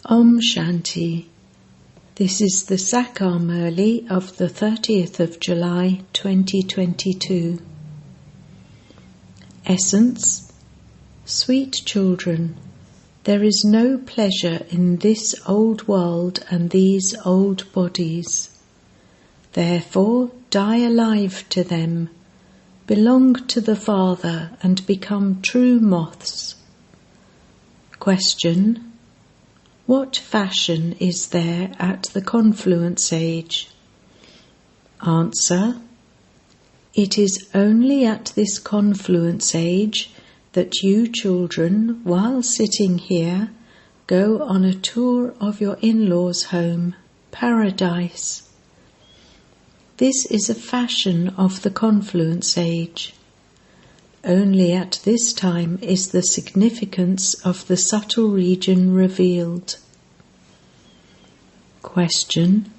Om Shanti. This is the Sakar Murli of the 30th of July 2022. Essence. Sweet children, there is no pleasure in this old world and these old bodies. Therefore, die alive to them, belong to the Father and become true moths. Question. What fashion is there at the confluence age? Answer. It is only at this confluence age that you children, while sitting here, go on a tour of your in-laws' home, paradise. This is a fashion of the confluence age. Only at this time is the significance of the subtle region revealed. Question.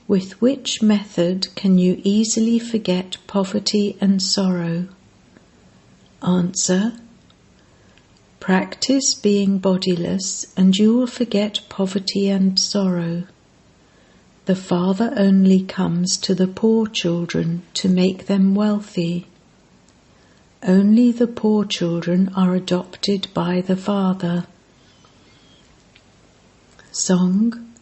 With which method can you easily forget poverty and sorrow? Answer. Practice being bodiless and you will forget poverty and sorrow. The Father only comes to the poor children to make them wealthy. Only the poor children are adopted by the Father. Song.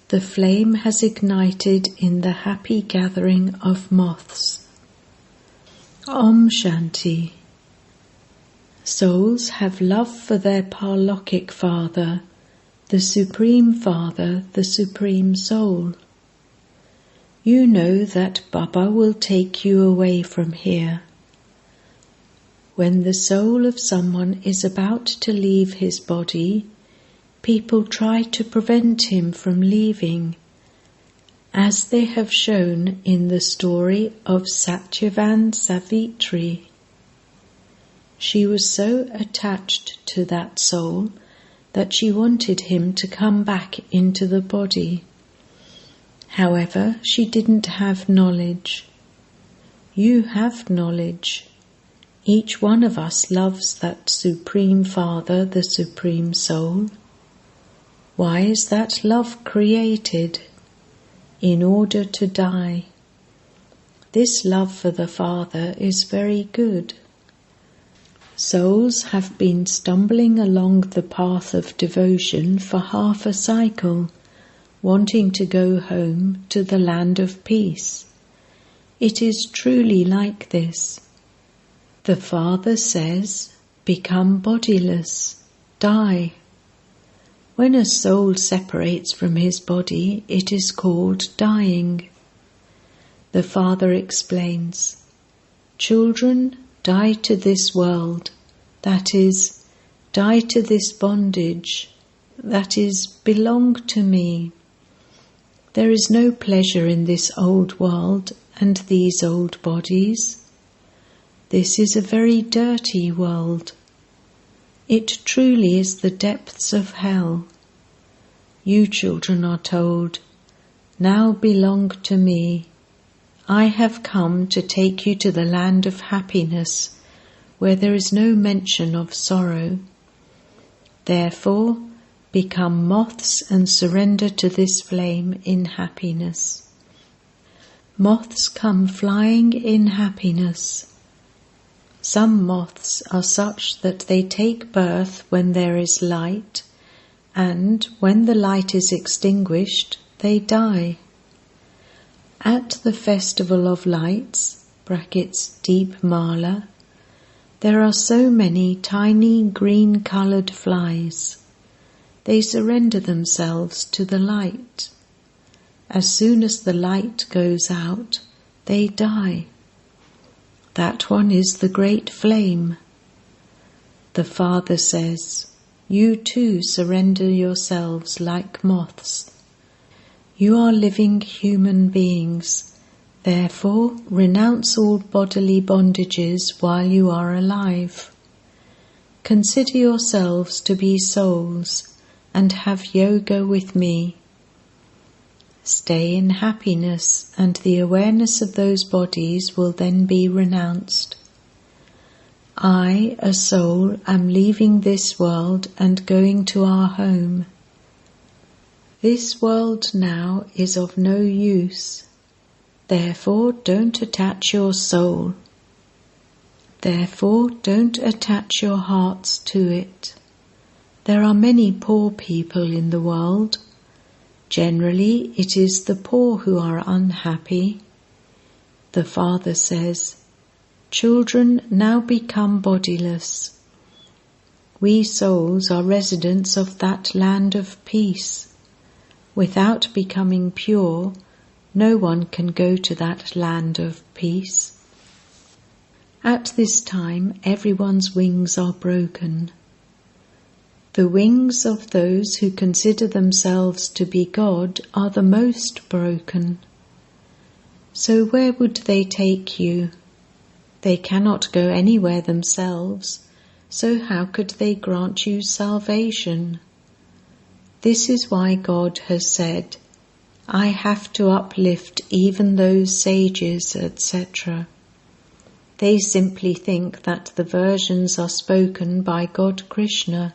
The flame has ignited in the happy gathering of moths. Om Shanti. Souls have love for their Parlokhic Father, the Supreme Father, the Supreme Soul. You know that Baba will take you away from here. When the soul of someone is about to leave his body, people try to prevent him from leaving, as they have shown in the story of Satyavan Savitri. She was so attached to that soul that she wanted him to come back into the body. However, she didn't have knowledge. You have knowledge. Each one of us loves that Supreme Father, the Supreme Soul. Why is that love created? In order to die. This love for the Father is very good. Souls have been stumbling along the path of devotion for half a cycle, wanting to go home to the land of peace. It is truly like this. The Father says, become bodiless, die. When a soul separates from his body, it is called dying. The Father explains, children, die to this world, that is, die to this bondage, that is, belong to me. There is no pleasure in this old world and these old bodies. This is a very dirty world. It truly is the depths of hell. You children are told, now belong to me. I have come to take you to the land of happiness, where there is no mention of sorrow. Therefore, become moths and surrender to this flame in happiness. Moths come flying in happiness. Some moths are such that they take birth when there is light, and when the light is extinguished, they die. At the Festival of Lights, Deep Mala, there are so many tiny green-coloured flies. They surrender themselves to the light. As soon as the light goes out, they die. That one is the great flame. The Father says, you too surrender yourselves like moths. You are living human beings, therefore renounce all bodily bondages while you are alive. Consider yourselves to be souls and have yoga with me. Stay in happiness, and the awareness of those bodies will then be renounced. I, a soul, am leaving this world and going to our home. This world now is of no use. Therefore don't attach your soul. Therefore don't attach your hearts to it. There are many poor people in the world. Generally, it is the poor who are unhappy. The Father says, "Children now become bodiless. We souls are residents of that land of peace. Without becoming pure, no one can go to that land of peace." At this time, everyone's wings are broken. The wings of those who consider themselves to be God are the most broken. So where would they take you? They cannot go anywhere themselves, so how could they grant you salvation? This is why God has said, "I have to uplift even those sages," etc. They simply think that the versions are spoken by God Krishna,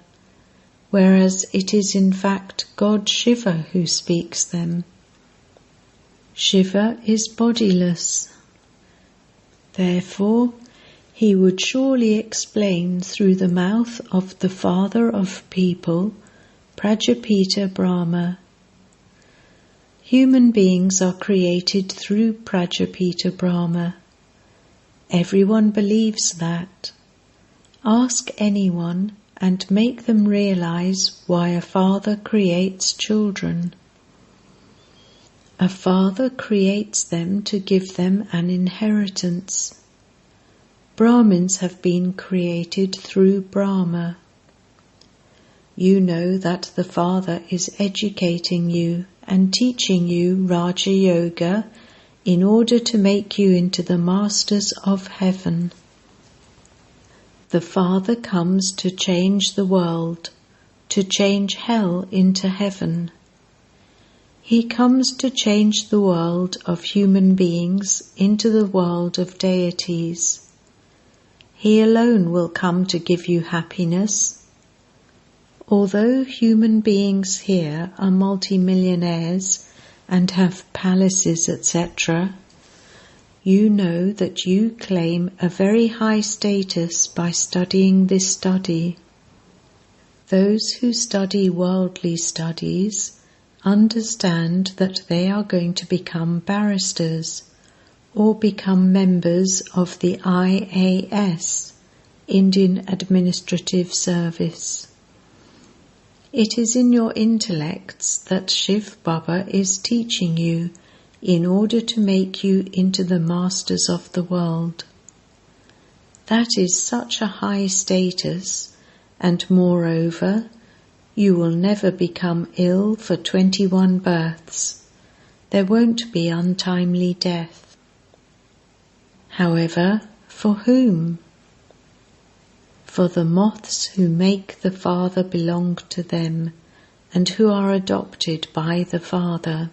whereas it is in fact God Shiva who speaks them. Shiva is bodiless. Therefore, he would surely explain through the mouth of the father of people, Prajapita Brahma. Human beings are created through Prajapita Brahma. Everyone believes that. Ask anyone and make them realize why a father creates children. A father creates them to give them an inheritance. Brahmins have been created through Brahma. You know that the Father is educating you and teaching you Raja Yoga in order to make you into the masters of heaven. The Father comes to change the world, to change hell into heaven. He comes to change the world of human beings into the world of deities. He alone will come to give you happiness. Although human beings here are multimillionaires and have palaces, etc., you know that you claim a very high status by studying this study. Those who study worldly studies understand that they are going to become barristers or become members of the IAS, Indian Administrative Service. It is in your intellects that Shiv Baba is teaching you in order to make you into the masters of the world. That is such a high status, and moreover, you will never become ill for 21 births. There won't be untimely death. However, for whom? For the moths who make the Father belong to them and who are adopted by the Father.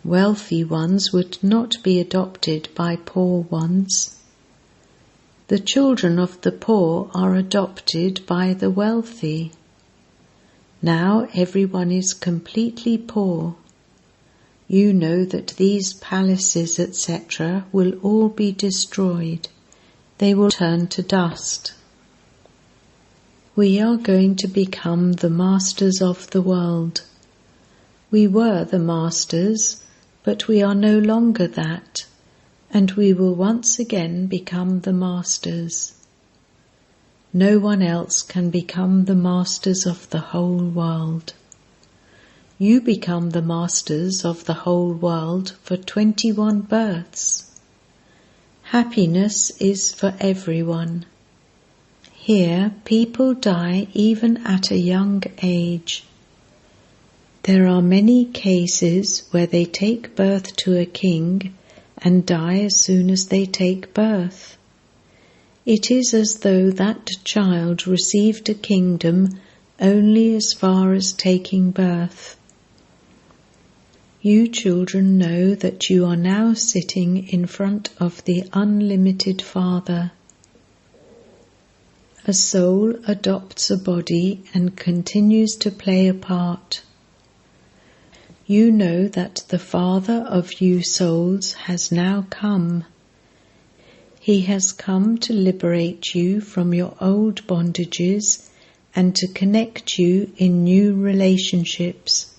Wealthy ones would not be adopted by poor ones. The children of the poor are adopted by the wealthy. Now everyone is completely poor. You know that these palaces, etc., will all be destroyed. They will turn to dust. We are going to become the masters of the world. We were the masters, but we are no longer that, and we will once again become the masters. No one else can become the masters of the whole world. You become the masters of the whole world for 21 births. Happiness is for everyone. Here, people die even at a young age. There are many cases where they take birth to a king and die as soon as they take birth. It is as though that child received a kingdom only as far as taking birth. You children know that you are now sitting in front of the unlimited Father. A soul adopts a body and continues to play a part. you know that the Father of you souls has now come. He has come to liberate you from your old bondages and to connect you in new relationships.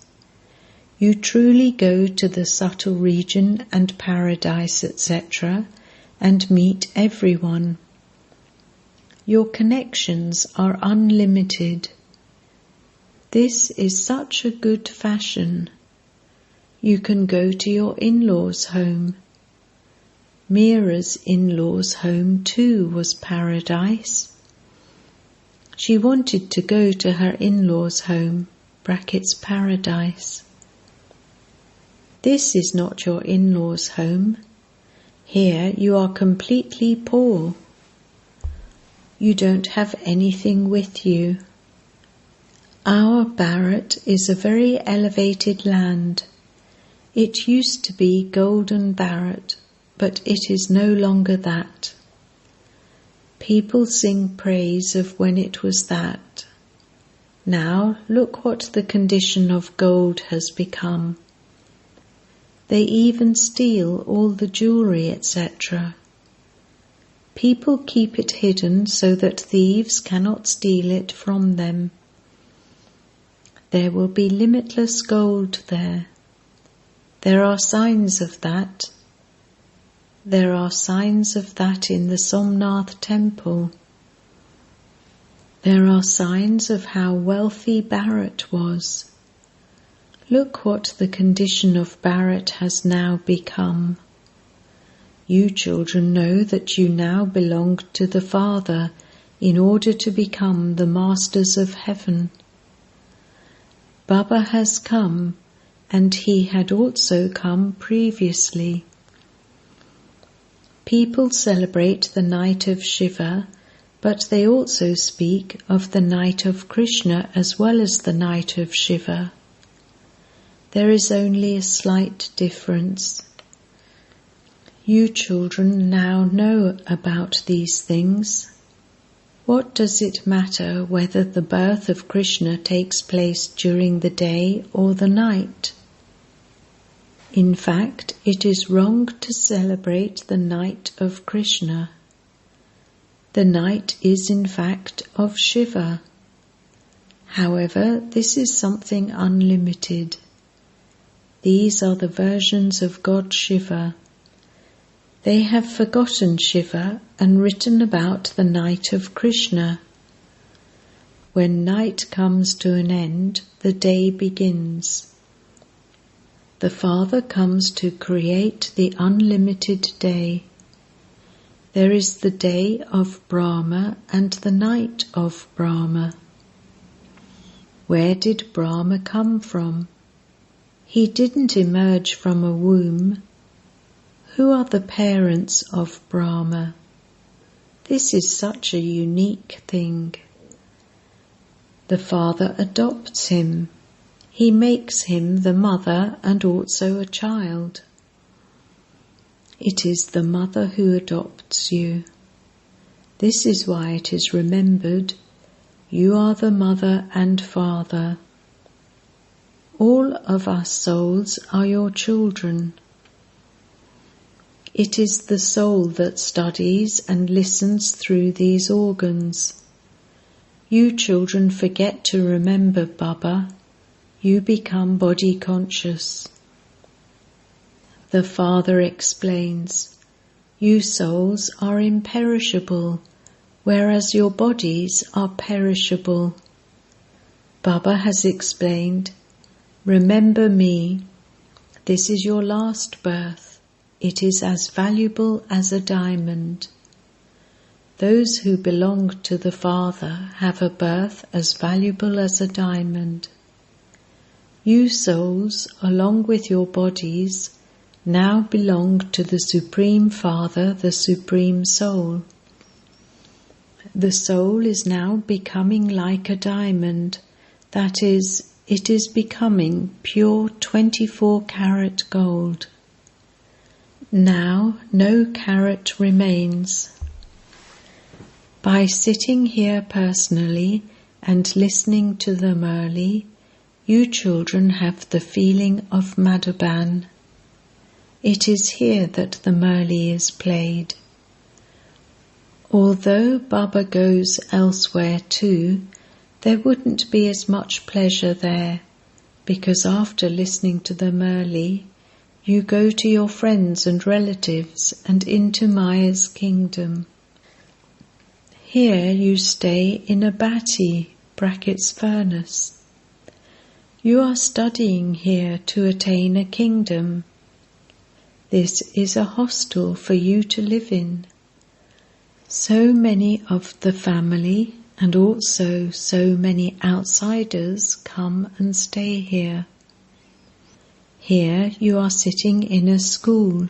You truly go to the subtle region and paradise, etc., and meet everyone. Your connections are unlimited. This is such a good fashion. You can go to your in-laws' home. Mira's in-laws' home too was paradise. She wanted to go to her in-laws' home, (paradise). This is not your in-laws' home. Here you are completely poor. You don't have anything with you. Our Bharat is a very elevated land. It used to be Golden Bharat, but it is no longer that. People sing praise of when it was that. Now look what the condition of gold has become. They even steal all the jewelry, etc. People keep it hidden so that thieves cannot steal it from them. There will be limitless gold there. There are signs of that. There are signs of that in the Somnath temple. There are signs of how wealthy Bharat was. Look what the condition of Bharat has now become. You children know that you now belong to the Father in order to become the masters of heaven. Baba has come, and he had also come previously. People celebrate the night of Shiva, but they also speak of the night of Krishna as well as the night of Shiva. There is only a slight difference. You children now know about these things. What does it matter whether the birth of Krishna takes place during the day or the night? In fact, it is wrong to celebrate the night of Krishna. The night is in fact of Shiva. However, this is something unlimited. These are the versions of God Shiva. They have forgotten Shiva and written about the night of Krishna. When night comes to an end, the day begins. The Father comes to create the unlimited day. There is the day of Brahma and the night of Brahma. Where did Brahma come from? He didn't emerge from a womb. Who are the parents of Brahma? This is such a unique thing. The Father adopts him. He makes him the mother and also a child. It is the mother who adopts you. This is why it is remembered, you are the mother and father. All of us souls are your children. It is the soul that studies and listens through these organs. You children forget to remember Baba. You become body conscious. The Father explains, you souls are imperishable, whereas your bodies are perishable. Baba has explained, remember me, this is your last birth. It is as valuable as a diamond. Those who belong to the Father have a birth as valuable as a diamond. You souls, along with your bodies, now belong to the Supreme Father, the Supreme Soul. The soul is now becoming like a diamond, that is, it is becoming pure 24-karat gold. Now no carat remains. By sitting here personally and listening to the Murli, You children have the feeling of Madhaban. It is here that the Murli is played. Although Baba goes elsewhere too, there wouldn't be as much pleasure there, because after listening to the Murli, you go to your friends and relatives and into Maya's kingdom. Here you stay in a bati, (furnace). You are studying here to attain a kingdom. This is a hostel for you to live in. So many of the family and also so many outsiders come and stay here. Here you are sitting in a school.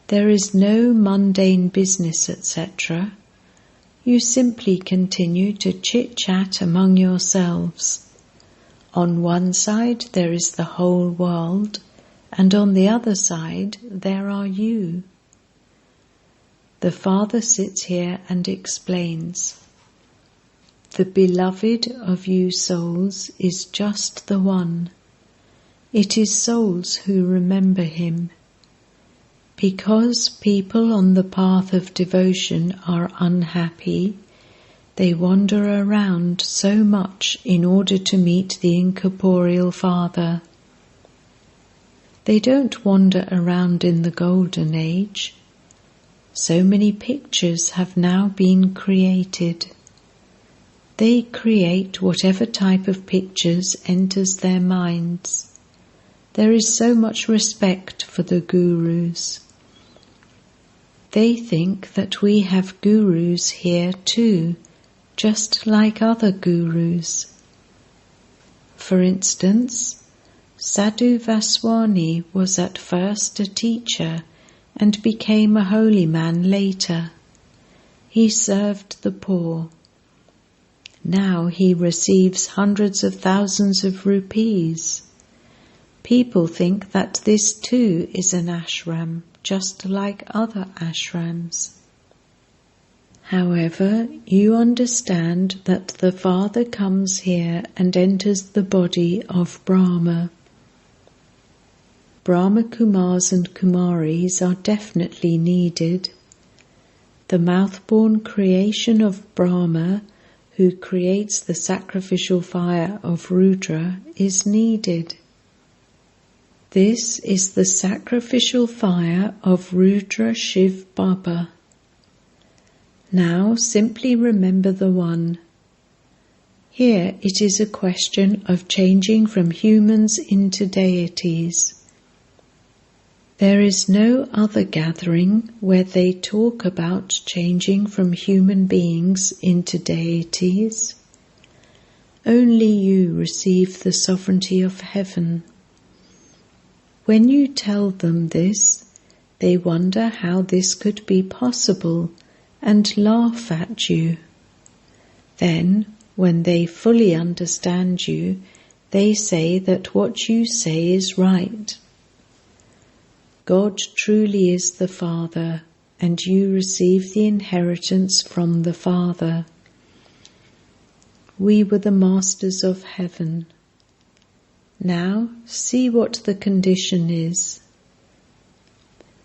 There is no mundane business, etc. You simply continue to chit-chat among yourselves. On one side there is the whole world, and on the other side there are you. The Father sits here and explains. The beloved of you souls is just the one. It is souls who remember him. Because people on the path of devotion are unhappy, they wander around so much in order to meet the incorporeal Father. They don't wander around in the golden age. So many pictures have now been created. They create whatever type of pictures enters their minds. There is so much respect for the gurus. They think that we have gurus here too, just like other gurus. For instance, Sadhu Vaswani was at first a teacher and became a holy man later. He served the poor. Now he receives hundreds of thousands of rupees. People think that this too is an ashram, just like other ashrams. However, you understand that the Father comes here and enters the body of Brahma. Brahma Kumaris and Kumaris are definitely needed. The mouth-born creation of Brahma, who creates the sacrificial fire of Rudra, is needed. This is the sacrificial fire of Rudra Shiv Baba. Now simply remember the one. Here it is a question of changing from humans into deities. There is no other gathering where they talk about changing from human beings into deities. Only you receive the sovereignty of heaven. When you tell them this, they wonder how this could be possible and laugh at you. Then, when they fully understand you, they say that what you say is right. God truly is the Father, and you receive the inheritance from the Father. We were the masters of heaven. Now see what the condition is.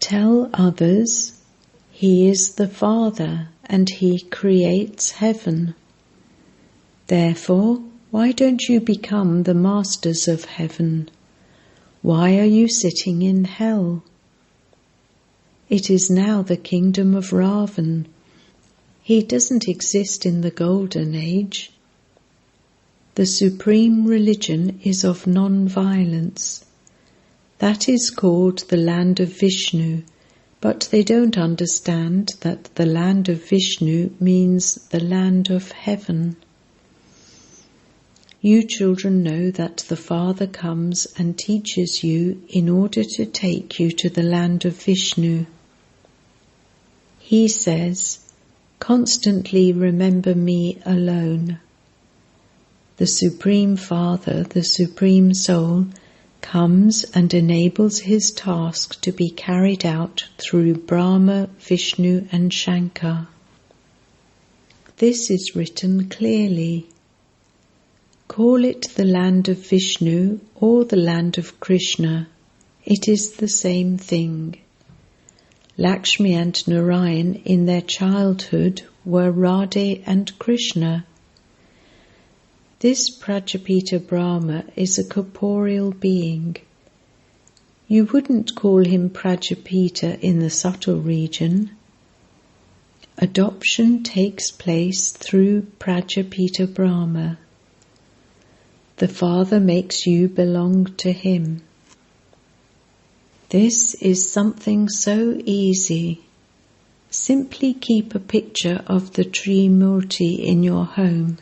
Tell others, He is the Father, and He creates heaven. Therefore, why don't you become the masters of heaven? Why are you sitting in hell? It is now the kingdom of Ravan. He doesn't exist in the golden age. The supreme religion is of non-violence. That is called the land of Vishnu, but they don't understand that the land of Vishnu means the land of heaven. You children know that the Father comes and teaches you in order to take you to the land of Vishnu. He says, constantly remember me alone. The Supreme Father, the Supreme Soul, comes and enables his task to be carried out through Brahma, Vishnu and Shankar. This is written clearly. Call it the land of Vishnu or the land of Krishna. It is the same thing. Lakshmi and Narayan in their childhood were Radhe and Krishna. This Prajapita Brahma is a corporeal being. You wouldn't call him Prajapita in the subtle region. Adoption takes place through Prajapita Brahma. The Father makes you belong to him. This is something so easy. Simply keep a picture of the Trimurti in your home.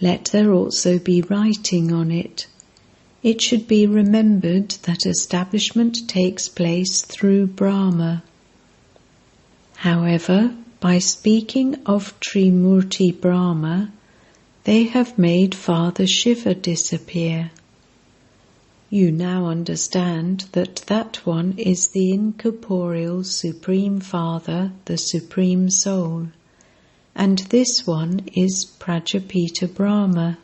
Let there also be writing on it. It should be remembered that establishment takes place through Brahma. However, by speaking of Trimurti Brahma, they have made Father Shiva disappear. You now understand that that one is the incorporeal Supreme Father, the Supreme Soul, and this one is Prajapita Brahma.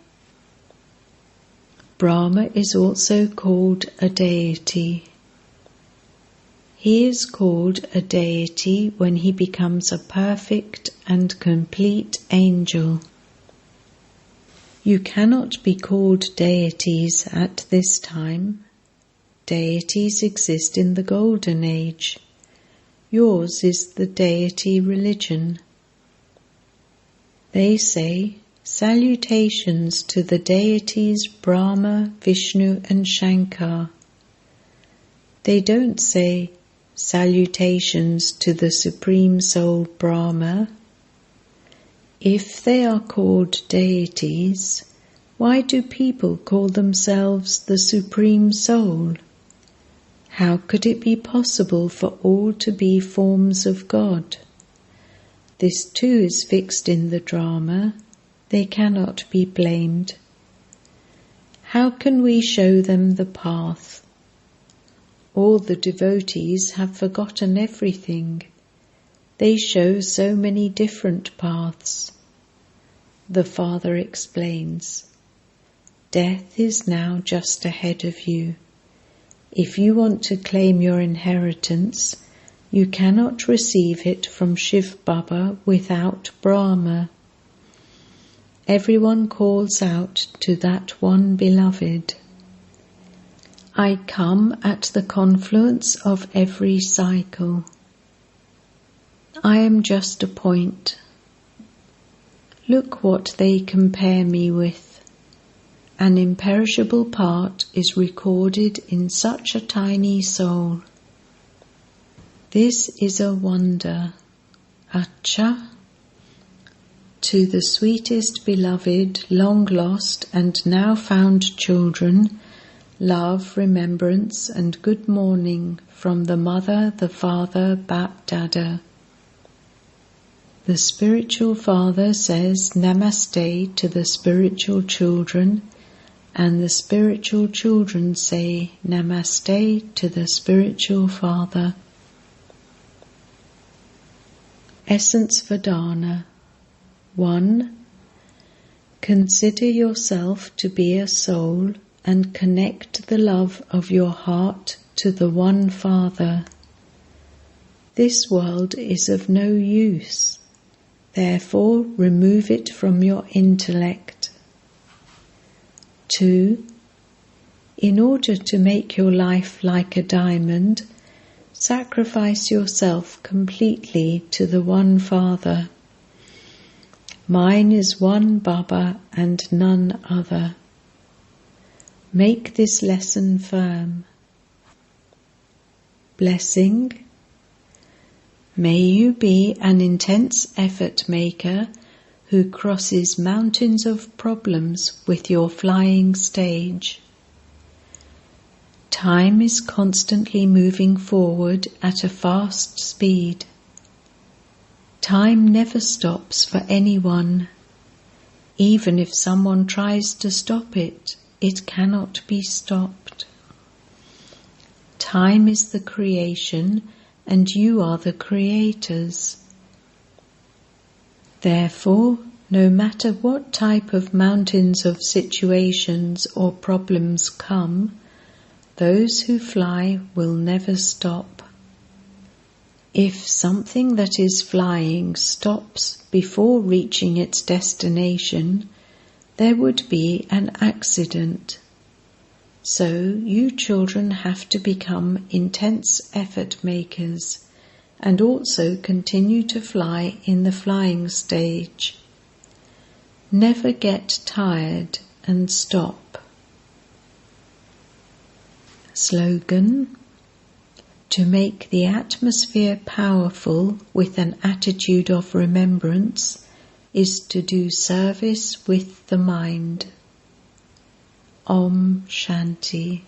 Brahma is also called a deity. He is called a deity when he becomes a perfect and complete angel. You cannot be called deities at this time. Deities exist in the Golden Age. Yours is the deity religion. They say, salutations to the deities Brahma, Vishnu and Shankar. They don't say, salutations to the Supreme Soul Brahma. If they are called deities, why do people call themselves the Supreme Soul? How could it be possible for all to be forms of God? This too is fixed in the drama. They cannot be blamed. How can we show them the path? All the devotees have forgotten everything. They show so many different paths. The Father explains, death is now just ahead of you. If you want to claim your inheritance, you cannot receive it from Shiv Baba without Brahma. Everyone calls out to that one beloved. I come at the confluence of every cycle. I am just a point. Look what they compare me with. An imperishable part is recorded in such a tiny soul. This is a wonder. Acha. To the sweetest beloved, long lost and now found children, love, remembrance and good morning from the Mother, the Father, Bap Dada. The spiritual father says Namaste to the spiritual children, and the spiritual children say Namaste to the spiritual father. Essence Vedana 1. Consider yourself to be a soul and connect the love of your heart to the one Father. This world is of no use. Therefore, remove it from your intellect. 2. In order to make your life like a diamond, sacrifice yourself completely to the one Father. Mine is one Baba and none other. Make this lesson firm. Blessing. May you be an intense effort maker who crosses mountains of problems with your flying stage. Time is constantly moving forward at a fast speed. Time never stops for anyone. Even if someone tries to stop it, it cannot be stopped. Time is the creation, and you are the creators. Therefore, No matter what type of mountains of situations or problems come, those who fly will never stop. If something that is flying stops before reaching its destination, there would be an accident. So you children have to become intense effort makers and also continue to fly in the flying stage. Never get tired and stop. Slogan: to make the atmosphere powerful with an attitude of remembrance is to do service with the mind. Om Shanti.